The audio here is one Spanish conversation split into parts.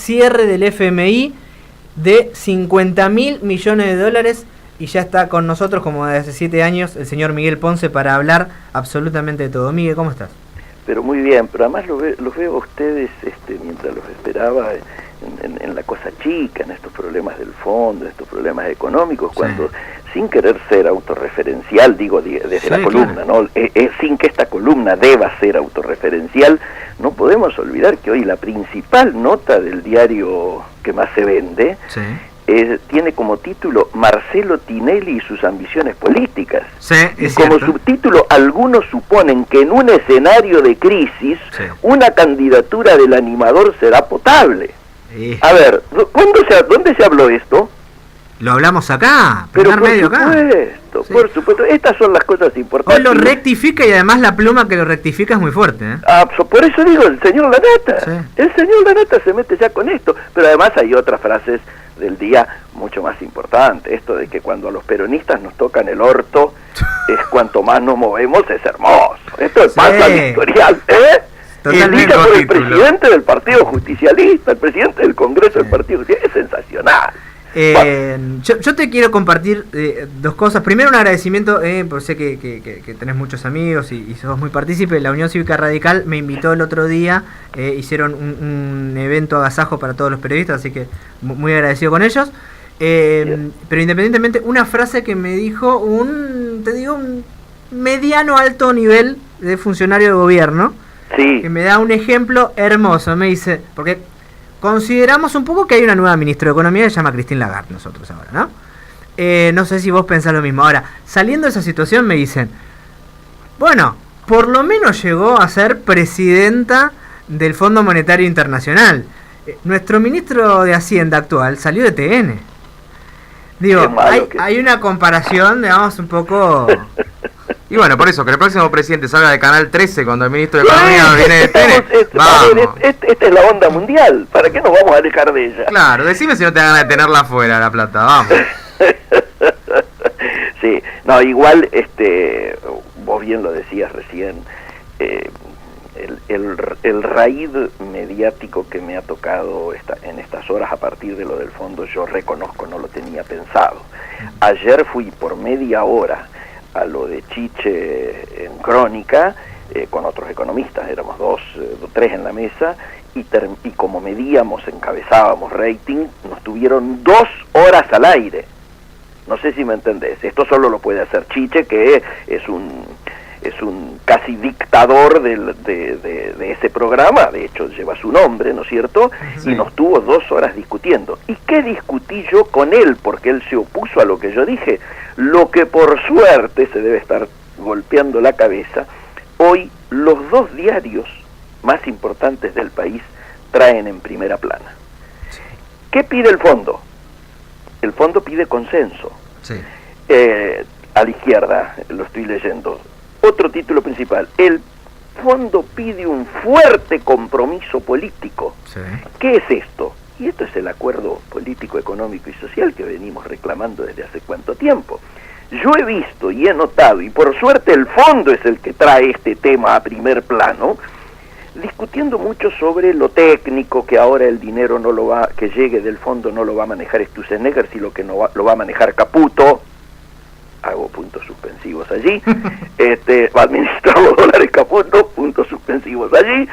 cierre del FMI de 50.000 millones de dólares. Y ya está con nosotros, como desde hace 7 años, el señor Miguel Ponce para hablar absolutamente de todo. Miguel, ¿cómo estás? Pero muy bien, pero además los veo a ustedes mientras los esperaba en la cosa chica, en estos problemas del fondo, en estos problemas económicos, sí. Cuando sin querer ser autorreferencial, digo desde sí, la columna, claro. ¿No? Sin que esta columna deba ser autorreferencial, no podemos olvidar que hoy la principal nota del diario que más se vende sí. Tiene como título Marcelo Tinelli y sus ambiciones políticas. Sí, y como subtítulo, algunos suponen que en un escenario de crisis, sí. Una candidatura del animador será potable. Sí. A ver, ¿dónde se habló esto? Lo hablamos acá, pero por supuesto, sí. Por supuesto, estas son las cosas importantes. Hoy lo rectifica y además la pluma que lo rectifica es muy fuerte, ¿eh? Por eso digo, el señor Lanata, sí. El señor Lanata se mete ya con esto, pero además hay otras frases del día mucho más importante, esto de que cuando a los peronistas nos tocan el orto, es cuanto más nos movemos, es hermoso. Esto es sí. Pasa al historial, y dicha por el presidente del Partido Justicialista, el presidente del Congreso del Partido Justicialista, es sensacional. Yo te quiero compartir dos cosas. Primero, un agradecimiento, porque sé que tenés muchos amigos y sos muy partícipe. La Unión Cívica Radical me invitó el otro día, hicieron un evento agasajo para todos los periodistas, así que muy agradecido con ellos. Pero independientemente, una frase que me dijo un mediano alto nivel de funcionario de gobierno, sí. Que me da un ejemplo hermoso. Me dice, porque consideramos un poco que hay una nueva ministra de Economía que se llama Christine Lagarde, nosotros ahora, ¿no? No sé si vos pensás lo mismo. Ahora, saliendo de esa situación me dicen, bueno, por lo menos llegó a ser presidenta del Fondo Monetario Internacional. Nuestro ministro de Hacienda actual salió de TN. Digo, hay una comparación, digamos, un poco... Y bueno, por eso, que el próximo presidente salga de Canal 13 cuando el ministro de Economía viene de TN. Vamos. Esta es la onda mundial, ¿para qué nos vamos a alejar de ella? Claro, decime si no te dan ganas de tenerla afuera, La Plata, vamos. Sí, no, igual, vos bien lo decías recién, el raíz mediático que me ha tocado en estas horas a partir de lo del fondo, yo reconozco, no lo tenía pensado. Ayer fui por media hora a lo de Chiche en Crónica, con otros economistas, éramos tres en la mesa, y como medíamos, encabezábamos rating, nos tuvieron 2 horas al aire. No sé si me entendés, esto solo lo puede hacer Chiche, que es un casi dictador de ese programa, de hecho lleva su nombre, ¿no es cierto? Sí. Y nos tuvo 2 horas discutiendo. ¿Y qué discutí yo con él? Porque él se opuso a lo que yo dije. Lo que por suerte se debe estar golpeando la cabeza, hoy los 2 diarios más importantes del país traen en primera plana. Sí. ¿Qué pide el fondo? El fondo pide consenso. Sí. A la izquierda, lo estoy leyendo. Otro título principal, el fondo pide un fuerte compromiso político. Sí. ¿Qué es esto? Y esto es el acuerdo político, económico y social que venimos reclamando desde hace cuánto tiempo. Yo he visto y he notado, y por suerte el fondo es el que trae este tema a primer plano, discutiendo mucho sobre lo técnico, que ahora el dinero que llegue del fondo no lo va a manejar Sturzenegger, sino que lo va a manejar Caputo. Hago puntos suspensivos allí, va a administrar los dólares Caputo, puntos suspensivos allí.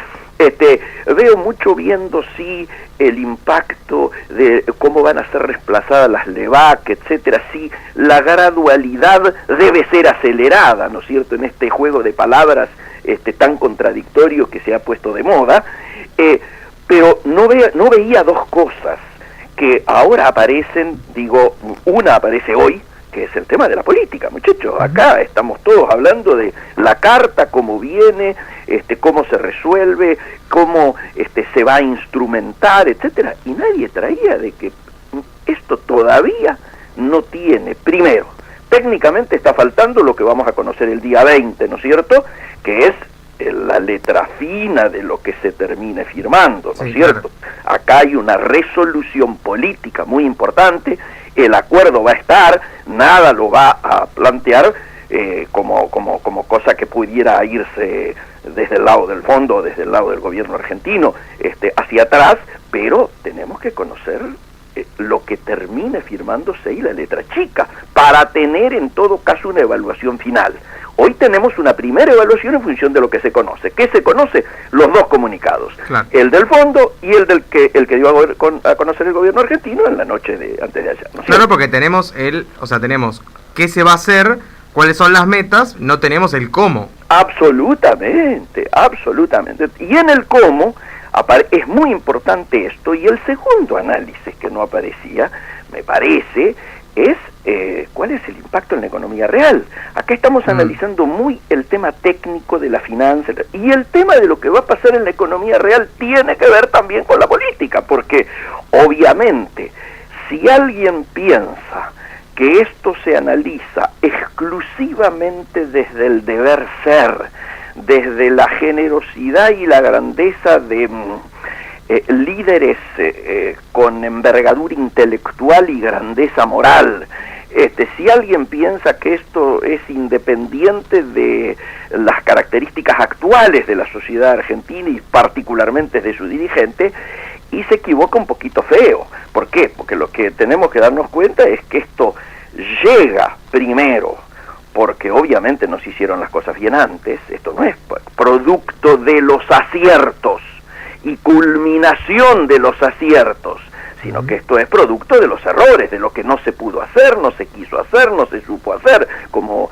Veo mucho viendo si el impacto de cómo van a ser reemplazadas las LEVAC, etcétera, si la gradualidad debe ser acelerada, ¿no es cierto?, en este juego de palabras tan contradictorio que se ha puesto de moda, pero no veía 2 cosas que ahora aparecen, digo, una aparece hoy, que es el tema de la política, muchachos. Acá estamos todos hablando de la carta, cómo viene, cómo se resuelve, cómo se va a instrumentar, etcétera, y nadie traía de que esto todavía no tiene. Primero, técnicamente está faltando lo que vamos a conocer el día 20, ¿no es cierto?, que es la letra fina de lo que se termine firmando, ¿no es cierto? Claro. Acá hay una resolución política muy importante, el acuerdo va a estar, nada lo va a plantear como cosa que pudiera irse desde el lado del fondo, desde el lado del gobierno argentino, hacia atrás, pero tenemos que conocer lo que termine firmándose y la letra chica, para tener en todo caso una evaluación final. Hoy tenemos una primera evaluación en función de lo que se conoce. ¿Qué se conoce? Los dos comunicados, claro. El del fondo y el que dio a conocer el gobierno argentino en la noche de antes de ayer, ¿no? Claro, porque tenemos tenemos qué se va a hacer, cuáles son las metas, no tenemos el cómo. Absolutamente, absolutamente. Y en el cómo es muy importante esto, y el segundo análisis que no aparecía, me parece, es cuál es el impacto en la economía real. Acá estamos analizando muy el tema técnico de la finanza, y el tema de lo que va a pasar en la economía real tiene que ver también con la política, porque obviamente si alguien piensa que esto se analiza exclusivamente desde el deber ser, desde la generosidad y la grandeza de líderes con envergadura intelectual y grandeza moral, si alguien piensa que esto es independiente de las características actuales de la sociedad argentina y particularmente de su dirigente, y se equivoca un poquito feo. ¿Por qué? Porque lo que tenemos que darnos cuenta es que esto llega primero porque obviamente no se hicieron las cosas bien antes. Esto no es producto de los aciertos y culminación de los aciertos, sino que esto es producto de los errores, de lo que no se pudo hacer, no se quiso hacer, no se supo hacer, como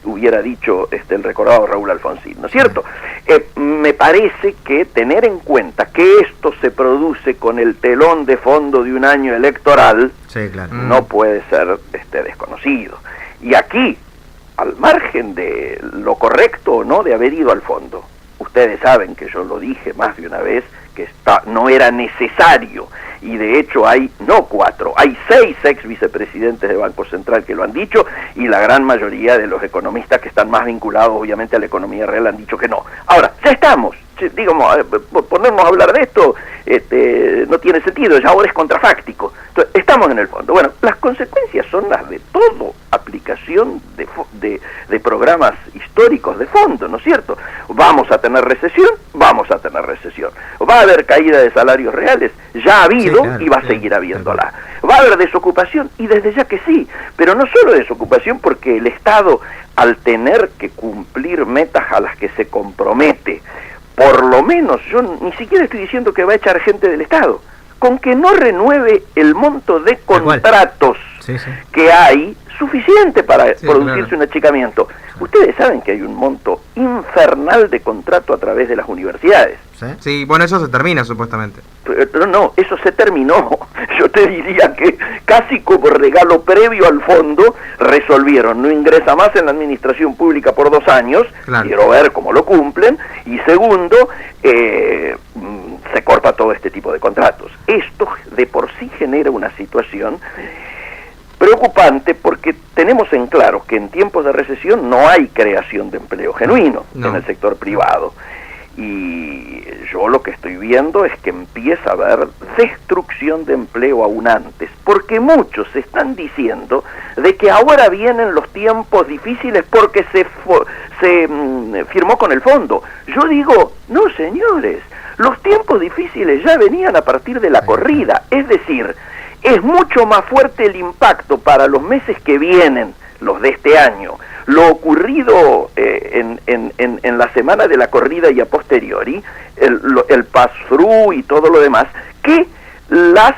hubiera dicho el recordado Raúl Alfonsín, ¿no es cierto? Me parece que tener en cuenta que esto se produce con el telón de fondo de un año electoral, sí, claro, no puede ser desconocido. Y aquí, al margen de lo correcto o no de haber ido al fondo, ustedes saben que yo lo dije más de una vez, que no era necesario, y de hecho hay no 4, hay 6 ex vicepresidentes de Banco Central que lo han dicho, y la gran mayoría de los economistas que están más vinculados obviamente a la economía real han dicho que no. Ahora, ya estamos, digamos, ponernos a hablar de esto no tiene sentido, ya ahora es contrafáctico. Entonces, estamos en el fondo. Bueno, las consecuencias son las de todo aplicación de programas históricos de fondo, ¿no es cierto? Vamos a tener recesión, vamos a tener recesión. Va a haber caída de salarios reales, ya ha habido, sí, claro, y va a seguir habiéndola. Va a haber desocupación, y desde ya que sí, pero no solo desocupación, porque el Estado, al tener que cumplir metas a las que se compromete, por lo menos, yo ni siquiera estoy diciendo que va a echar gente del Estado, con que no renueve el monto de contratos que hay, suficiente para producirse un achicamiento. Ustedes saben que hay un monto infernal de contrato a través de las universidades. Sí, bueno, eso se termina supuestamente. Pero no, eso se terminó. Yo te diría que casi como regalo previo al fondo resolvieron, no ingresa más en la administración pública por 2 años, claro, quiero ver cómo lo cumplen, y segundo, se corta todo este tipo de contratos. Esto de por sí genera una situación preocupante, porque tenemos en claro que en tiempos de recesión no hay creación de empleo genuino en el sector privado, y yo lo que estoy viendo es que empieza a haber destrucción de empleo aún antes, porque muchos están diciendo de que ahora vienen los tiempos difíciles porque se firmó con el fondo. Yo digo, no señores, los tiempos difíciles ya venían a partir de la corrida, es decir, es mucho más fuerte el impacto para los meses que vienen, los de este año, lo ocurrido en la semana de la corrida y a posteriori, el pass-through y todo lo demás, que las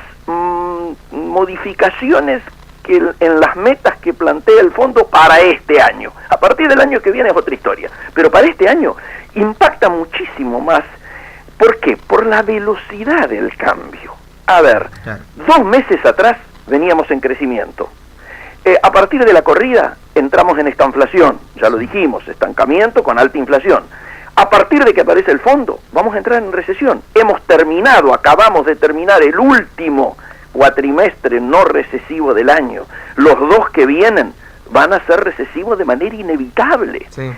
modificaciones que en las metas que plantea el fondo para este año. A partir del año que viene es otra historia, pero para este año impacta muchísimo más. ¿Por qué? Por la velocidad del cambio. A ver, 2 meses atrás veníamos en crecimiento. A partir de la corrida entramos en estanflación, ya lo dijimos, estancamiento con alta inflación. A partir de que aparece el fondo, vamos a entrar en recesión. Acabamos de terminar el último cuatrimestre no recesivo del año. Los 2 que vienen van a ser recesivos de manera inevitable. Sí.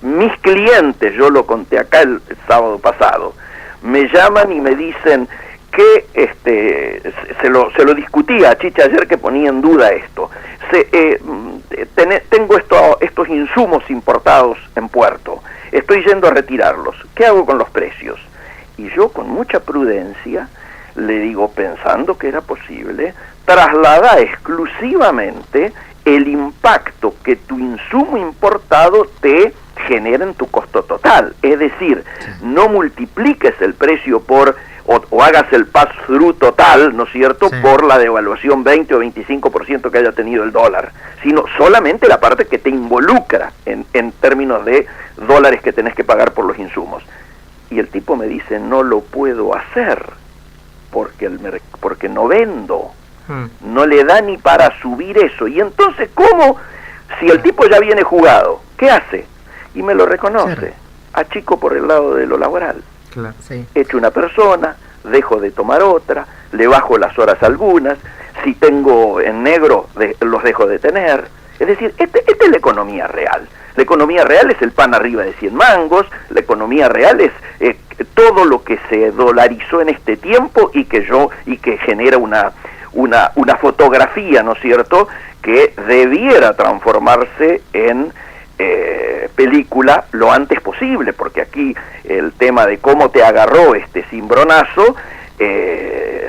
Mis clientes, yo lo conté acá el sábado pasado, me llaman y me dicen que se lo discutía a Chicha ayer, que ponía en duda esto. Tengo estos insumos importados en puerto, estoy yendo a retirarlos, ¿qué hago con los precios? Y yo con mucha prudencia le digo, pensando que era posible, traslada exclusivamente el impacto que tu insumo importado te genera en tu costo total. Es decir, no multipliques el precio por, o hagas el pass-through total, ¿no es cierto?, por la devaluación 20 o 25% que haya tenido el dólar, sino solamente la parte que te involucra en términos de dólares que tenés que pagar por los insumos. Y el tipo me dice, no lo puedo hacer, porque no vendo, no le da ni para subir eso. Y entonces, ¿cómo? Si el tipo ya viene jugado, ¿qué hace? Y me lo reconoce, achico por el lado de lo laboral. Claro, sí. Echo una persona, dejo de tomar otra, le bajo las horas algunas, si tengo en negro los dejo de tener. Es decir, esta es la economía real. La economía real es el pan arriba de 100 mangos, la economía real es todo lo que se dolarizó en este tiempo y que genera una fotografía, ¿no es cierto?, que debiera transformarse en película lo antes posible, porque aquí el tema de cómo te agarró este cimbronazo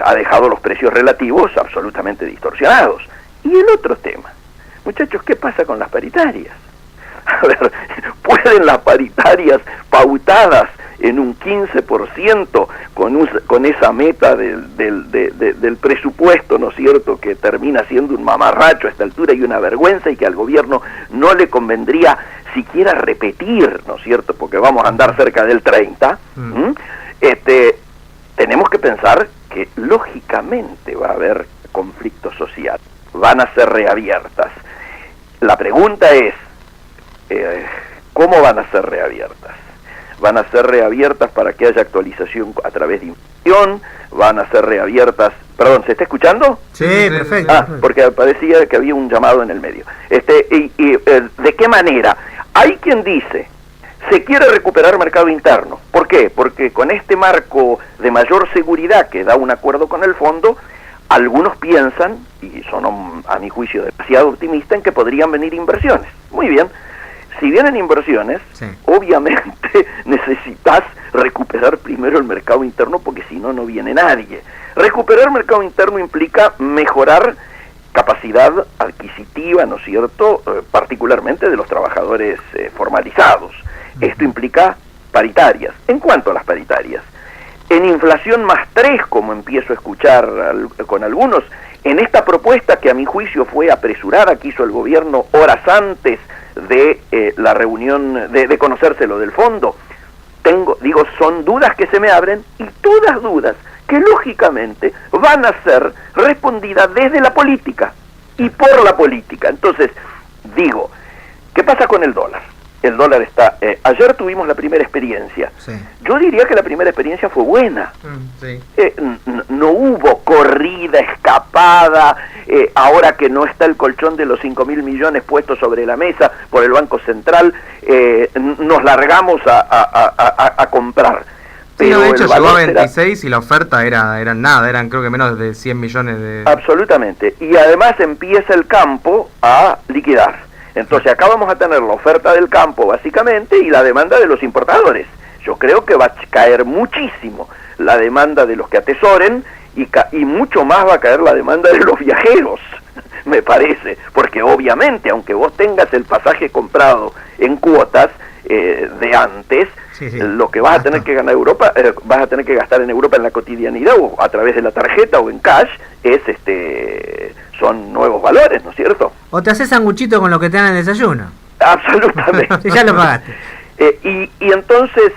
ha dejado los precios relativos absolutamente distorsionados. Y el otro tema, muchachos, ¿qué pasa con las paritarias? A ver, ¿pueden las paritarias pautadas en un 15% con esa meta del presupuesto, ¿no es cierto?, que termina siendo un mamarracho a esta altura y una vergüenza, y que al gobierno no le convendría siquiera repetir, ¿no es cierto?, porque vamos a andar cerca del 30, tenemos que pensar que lógicamente va a haber conflicto social, van a ser reabiertas. La pregunta es, ¿cómo van a ser reabiertas? ¿Van a ser reabiertas para que haya actualización a través de inflación? ¿Van a ser reabiertas? Perdón, ¿se está escuchando? Sí, perfecto. Porque parecía que había un llamado en el medio. ¿De qué manera? Hay quien dice, se quiere recuperar mercado interno. ¿Por qué? Porque con este marco de mayor seguridad que da un acuerdo con el fondo, algunos piensan, y son a mi juicio demasiado optimistas, en que podrían venir inversiones. Muy bien. Si vienen inversiones, obviamente necesitas recuperar primero el mercado interno, porque si no, no viene nadie. Recuperar el mercado interno implica mejorar capacidad adquisitiva, ¿no es cierto?, particularmente de los trabajadores formalizados. Esto implica paritarias. En cuanto a las paritarias, en inflación más 3, como empiezo a escuchar con algunos, en esta propuesta que a mi juicio fue apresurada, que hizo el gobierno horas antes de la reunión, de conocerse lo del fondo, son dudas que se me abren, y todas dudas que lógicamente van a ser respondidas desde la política y por la política. Entonces, digo, ¿qué pasa con el dólar? El dólar está... ayer tuvimos la primera experiencia. Sí. Yo diría que la primera experiencia fue buena. Sí. No hubo corrida, escapada, ahora que no está el colchón de los 5.000 millones puestos sobre la mesa por el Banco Central, nos largamos a comprar. Pero de hecho llegó a 26 y la oferta eran nada, eran creo que menos de 100 millones de... Absolutamente. Y además empieza el campo a liquidar. Entonces acá vamos a tener la oferta del campo básicamente y la demanda de los importadores. Yo creo que va a caer muchísimo la demanda de los que atesoren y mucho más va a caer la demanda de los viajeros, me parece. Porque obviamente, aunque vos tengas el pasaje comprado en cuotas de antes, lo que vas a tener que ganar Europa, vas a tener que gastar en Europa en la cotidianidad o a través de la tarjeta o en cash, son nuevos valores, ¿no es cierto? O te haces sanguchito con lo que te dan en el desayuno. Absolutamente. Si ya lo pagaste. Y entonces,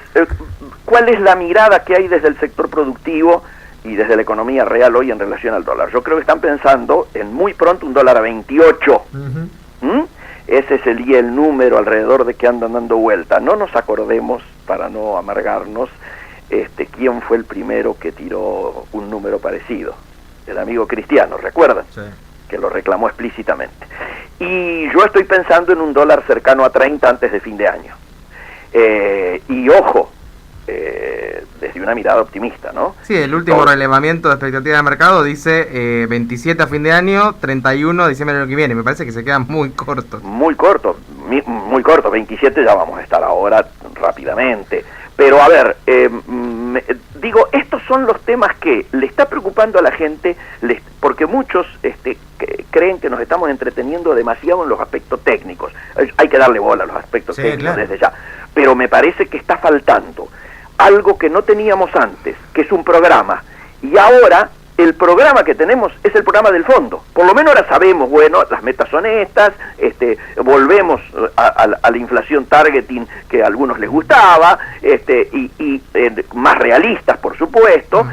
¿cuál es la mirada que hay desde el sector productivo y desde la economía real hoy en relación al dólar? Yo creo que están pensando en muy pronto un dólar a 28. Ese es el número alrededor de que andan dando vuelta. No nos acordemos, para no amargarnos, quién fue el primero que tiró un número parecido. El amigo Cristiano, ¿recuerdan? Sí. Que lo reclamó explícitamente. Y yo estoy pensando en un dólar cercano a 30 antes de fin de año. Y ojo, desde una mirada optimista, ¿no? Sí, el último relevamiento de expectativa de mercado dice 27 a fin de año, 31 a diciembre del año que viene. Me parece que se quedan muy cortos. Muy corto, 27 ya vamos a estar ahora rápidamente. Pero a ver, digo, estos son los temas que le está preocupando a la gente, porque muchos creen que nos estamos entreteniendo demasiado en los aspectos técnicos. Hay que darle bola a los aspectos técnicos desde ya. Pero me parece que está faltando algo que no teníamos antes, que es un programa. Y ahora el programa que tenemos es el programa del fondo. Por lo menos ahora sabemos, bueno, las metas son estas, volvemos a la inflación targeting que a algunos les gustaba, y más realistas, por supuesto,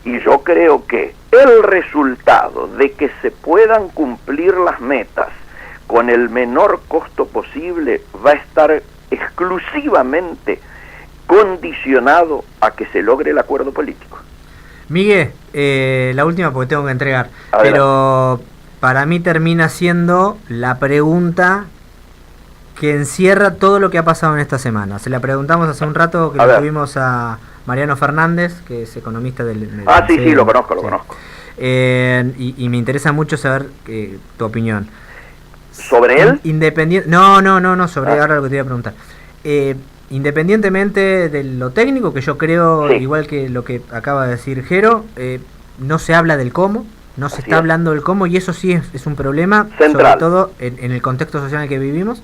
y yo creo que el resultado de que se puedan cumplir las metas con el menor costo posible va a estar exclusivamente condicionado a que se logre el acuerdo político. Miguel, la última porque tengo que entregar, pero para mí termina siendo la pregunta que encierra todo lo que ha pasado en esta semana. Se la preguntamos hace un rato que lo tuvimos a Mariano Fernández, que es economista del sí, lo conozco. Y me interesa mucho saber tu opinión. ¿Sobre él? No, sobre ahora lo que te iba a preguntar. Independientemente de lo técnico, que yo creo, igual que lo que acaba de decir Jero, no se habla del cómo, no se está hablando del cómo, y eso sí es un problema, central, sobre todo en el contexto social en el que vivimos,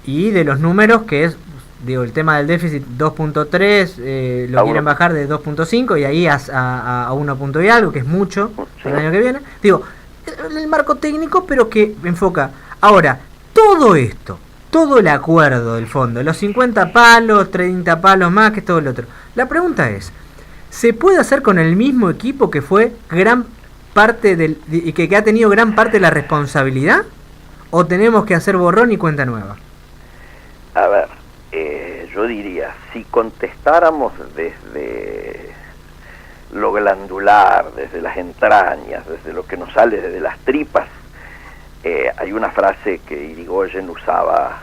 y de los números, que es, digo, el tema del déficit 2.3, lo quieren bajar de 2.5 y ahí a 1 y algo, que es mucho el año que viene. Digo, el marco técnico, pero que enfoca. Ahora, todo esto, todo el acuerdo del fondo, los 50 palos, 30 palos más, que todo el otro. La pregunta es, ¿se puede hacer con el mismo equipo que fue gran parte y que ha tenido gran parte de la responsabilidad? ¿O tenemos que hacer borrón y cuenta nueva? A ver, yo diría, si contestáramos desde lo glandular, desde las entrañas, desde lo que nos sale desde las tripas, hay una frase que Irigoyen usaba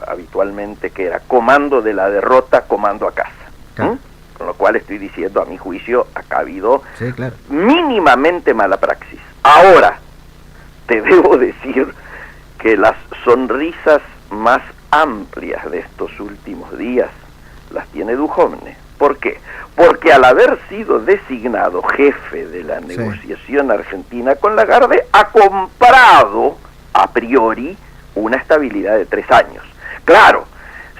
habitualmente, que era: comando de la derrota, comando a casa. Con lo cual estoy diciendo, a mi juicio, acá ha habido mínimamente mala praxis. Ahora, te debo decir que las sonrisas más amplias de estos últimos días las tiene Duhovne. ¿Por qué? Porque al haber sido designado jefe de la negociación argentina con Lagarde, ha comprado a priori una estabilidad de 3 años. Claro,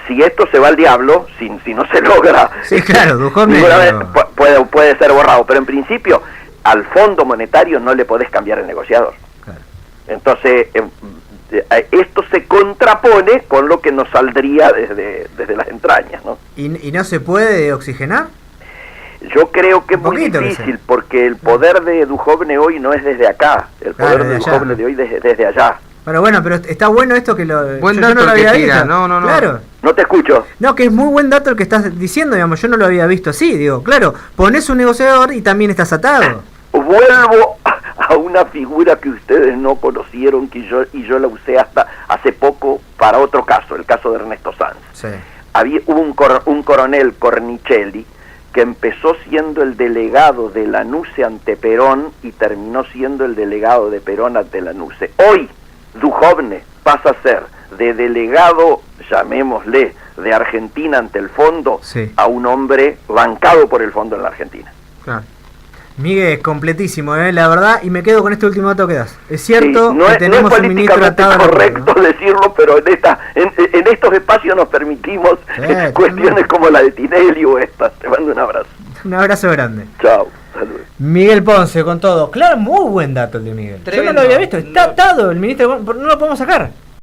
si esto se va al diablo, si no se logra, Duhovne puede ser borrado, pero en principio al Fondo Monetario no le podés cambiar el negociador. Entonces esto se contrapone con lo que nos saldría desde las entrañas, ¿no? ¿Y no se puede oxigenar? Yo creo que es muy difícil, porque el poder de Duhovne hoy no es desde acá, el poder de Duhovne de hoy desde allá. Pero bueno, pero está bueno esto que lo... Buen dato, yo no lo había visto. No. Claro. No te escucho. No, que es muy buen dato el que estás diciendo, digamos, yo no lo había visto así, digo, claro, pones un negociador y también estás atado. Vuelvo a una figura que ustedes no conocieron, que yo la usé hasta hace poco para otro caso, el caso de Ernesto Sanz. Hubo un coronel Cornicelli que empezó siendo el delegado de Lanuse ante Perón y terminó siendo el delegado de Perón ante Lanuse. Hoy Duhovne pasa a ser de delegado, llamémosle, de Argentina ante el fondo, a un hombre bancado por el fondo en la Argentina. Claro. Miguel, completísimo, la verdad, y me quedo con este último dato que das. Es cierto que tenemos un ministro atado. No es correcto decirlo, pero en estos espacios nos permitimos cuestiones como la de Tinelli o estas. Te mando un abrazo. Un abrazo grande. Chao. Saludos. Miguel Ponce con todo. Claro, muy buen dato el de Miguel. Tremendo. Yo no lo había visto. Está atado el ministro, no lo podemos sacar.